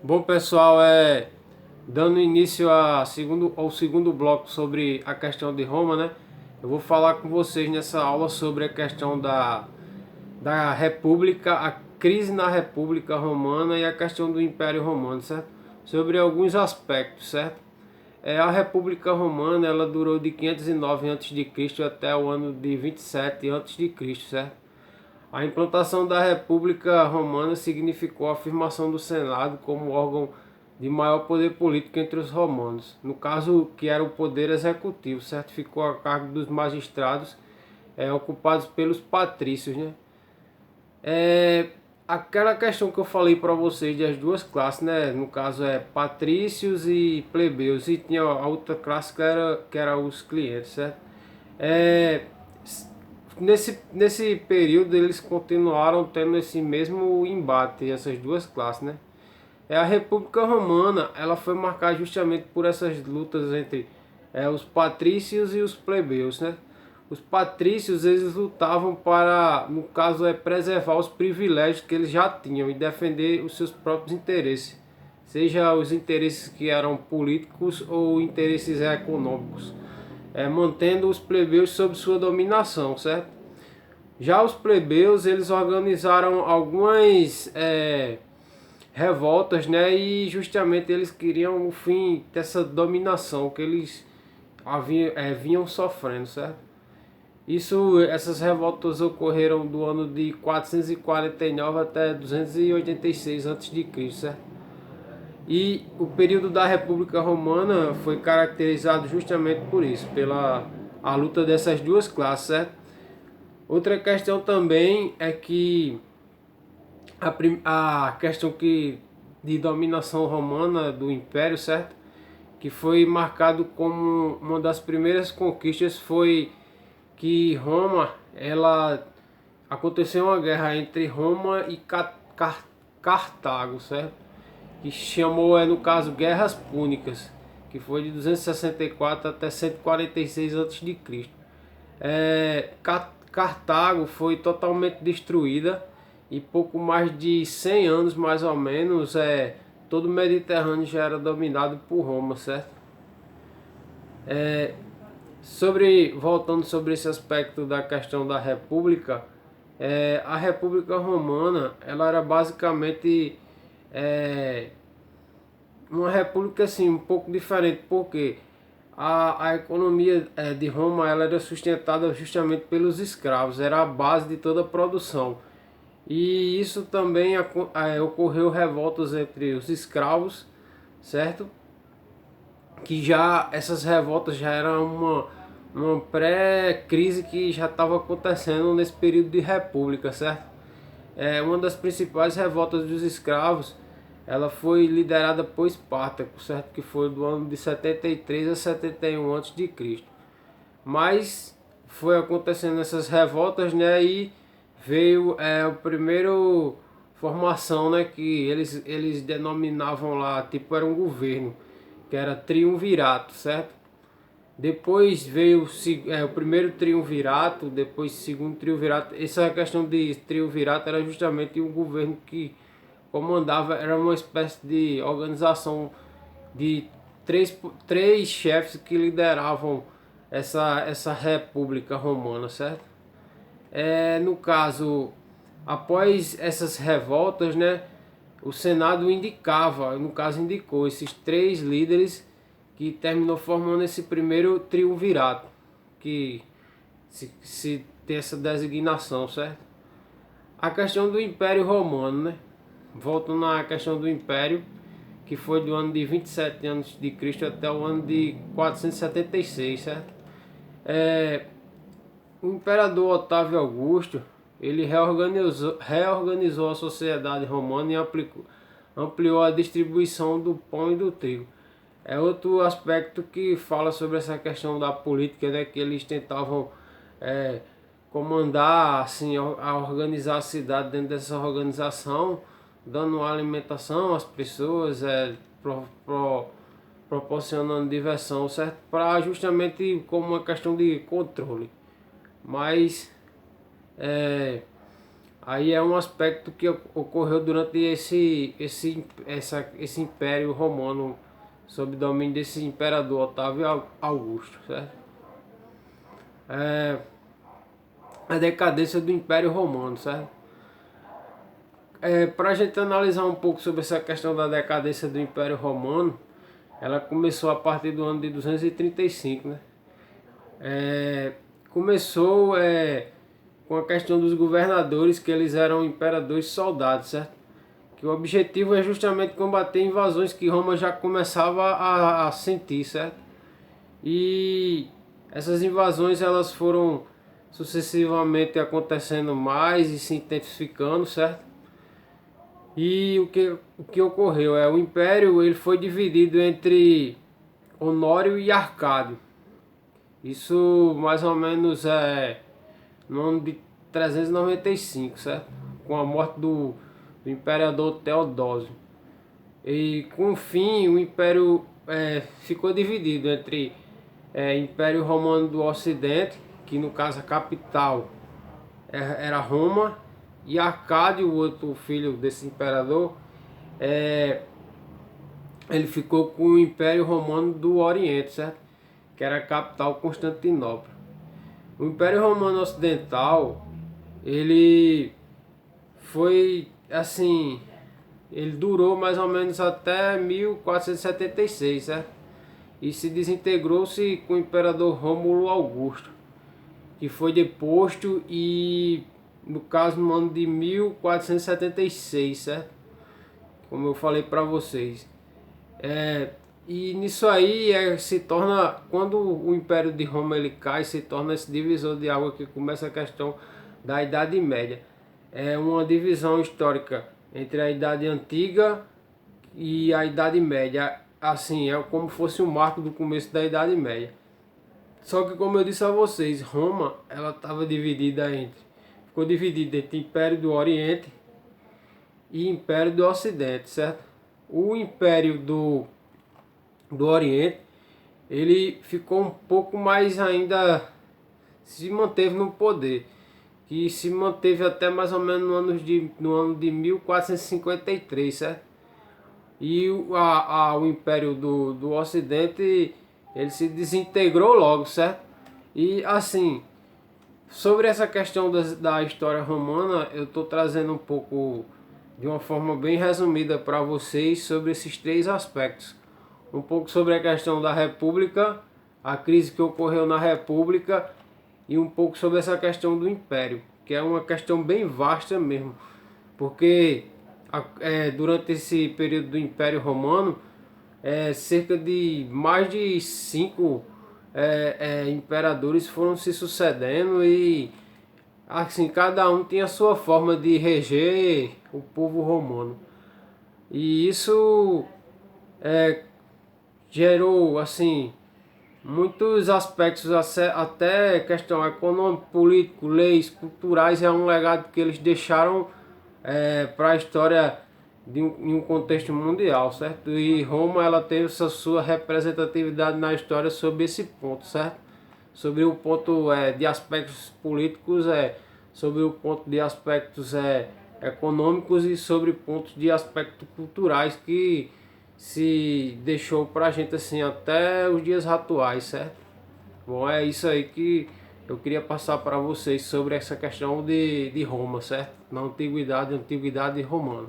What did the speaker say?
Bom, pessoal, dando início ao segundo bloco sobre a questão de Roma, né? Eu vou falar com vocês nessa aula sobre a questão da República, a crise na República Romana e a questão do Império Romano, certo? Sobre alguns aspectos, certo? A República Romana, ela durou de 509 a.C. até o ano de 27 a.C., certo? A implantação da República Romana significou a afirmação do Senado como órgão de maior poder político entre os romanos. No caso, que era o poder executivo, certo? Ficou a cargo dos magistrados ocupados pelos patrícios, né? Aquela questão que eu falei para vocês das duas classes, né? No caso patrícios e plebeus, e tinha a outra classe que era os clientes, certo? É, nesse período eles continuaram tendo esse mesmo embate, essas duas classes, né? A República Romana, ela foi marcada justamente por essas lutas entre os patrícios e os plebeus, né? Os patrícios, eles lutavam para, no caso, preservar os privilégios que eles já tinham e defender os seus próprios interesses, seja os interesses que eram políticos ou interesses econômicos, mantendo os plebeus sob sua dominação, certo? Já os plebeus, eles organizaram algumas revoltas, né? E justamente eles queriam o fim dessa dominação que eles vinham sofrendo, certo? Essas revoltas ocorreram do ano de 449 até 286 a.C., certo? E o período da República Romana foi caracterizado justamente por isso, pela a luta dessas duas classes, certo? Outra questão também é que a questão de dominação romana do Império, certo? Que foi marcado como uma das primeiras conquistas foi que Roma, ela aconteceu uma guerra entre Roma e Cartago, certo? Que chamou, no caso, Guerras Púnicas, que foi de 264 até 146 a.C. Cartago foi totalmente destruída e pouco mais de 100 anos, mais ou menos, todo o Mediterrâneo já era dominado por Roma, certo? Voltando sobre esse aspecto da questão da República, a República Romana, ela era basicamente é, uma república assim um pouco diferente, porque a economia de Roma, ela era sustentada justamente pelos escravos, era a base de toda a produção. E isso também ocorreu revoltas entre os escravos, certo? Que já essas revoltas já eram uma pré-crise que já estava acontecendo nesse período de república, certo? Uma das principais revoltas dos escravos, ela foi liderada por Espartaco, certo? Que foi do ano de 73 a 71 a.C. Mas foi acontecendo essas revoltas, né? E veio o primeiro formação, né? Que eles denominavam lá, tipo, era um governo, que era triunvirato, certo? Depois veio o primeiro triunvirato, depois o segundo triunvirato. Essa questão de triunvirato era justamente um governo que comandava, era uma espécie de organização de três chefes que lideravam essa república romana, certo? No caso, após essas revoltas, né, o Senado indicava, no caso indicou esses três líderes que terminou formando esse primeiro triunvirato, que se tem essa designação, certo? A questão do Império Romano, né? Voltando à questão do Império, que foi do ano de 27 anos de Cristo até o ano de 476, certo? O imperador Otávio Augusto, ele reorganizou a sociedade romana e ampliou a distribuição do pão e do trigo. É outro aspecto que fala sobre essa questão da política, né, que eles tentavam é, comandar, assim, a organizar a cidade dentro dessa organização, dando alimentação às pessoas, proporcionando diversão, certo? Para justamente como uma questão de controle. Mas Aí é um aspecto que ocorreu durante esse Império Romano, sob domínio desse imperador Otávio Augusto, certo? É, a decadência do Império Romano, certo? Para a gente analisar um pouco sobre essa questão da decadência do Império Romano, ela começou a partir do ano de 235, né? Começou com a questão dos governadores, que eles eram imperadores soldados, certo? Que o objetivo é justamente combater invasões que Roma já começava a sentir, certo? E essas invasões elas foram sucessivamente acontecendo mais e se intensificando, certo? E o que ocorreu o Império ele foi dividido entre Honório e Arcádio. Isso mais ou menos no ano de 395, certo? Com a morte do imperador Teodósio. E com o fim, o Império ficou dividido entre Império Romano do Ocidente, que no caso a capital era Roma, e Arcádio, o outro filho desse imperador, ele ficou com o Império Romano do Oriente, certo? Que era a capital Constantinopla. O Império Romano Ocidental, ele foi assim, ele durou mais ou menos até 1476, certo? E se desintegrou-se com o Imperador Rômulo Augusto, que foi deposto e, no caso, no ano de 1476, certo? Como eu falei para vocês. E nisso aí se torna, quando o Império de Roma ele cai, se torna esse divisor de água que começa a questão da Idade Média. É uma divisão histórica entre a Idade Antiga e a Idade Média. Assim, é como fosse um marco do começo da Idade Média. Só que como eu disse a vocês, Roma ela estava ficou dividida entre Império do Oriente e Império do Ocidente, certo? O Império do Oriente, ele ficou um pouco mais ainda, se manteve no poder, que se manteve até mais ou menos no ano de 1453, certo? E o Império do Ocidente, ele se desintegrou logo, certo? E assim, sobre essa questão da história romana, eu estou trazendo um pouco, de uma forma bem resumida para vocês, sobre esses três aspectos. Um pouco sobre a questão da República, a crise que ocorreu na República, e um pouco sobre essa questão do Império, que é uma questão bem vasta mesmo, porque durante esse período do Império Romano, cerca de mais de 5 imperadores foram se sucedendo e assim cada um tinha a sua forma de reger o povo romano. E isso gerou assim muitos aspectos, até questão econômica, político, leis, culturais, é um legado que eles deixaram para a história em um contexto mundial, certo? E Roma ela teve essa sua representatividade na história sobre esse ponto, certo? Sobre o ponto de aspectos políticos, sobre o ponto de aspectos econômicos e sobre pontos de aspectos culturais que se deixou pra gente assim até os dias atuais, certo? Bom, é isso aí que eu queria passar para vocês sobre essa questão de Roma, certo? Na antiguidade romana.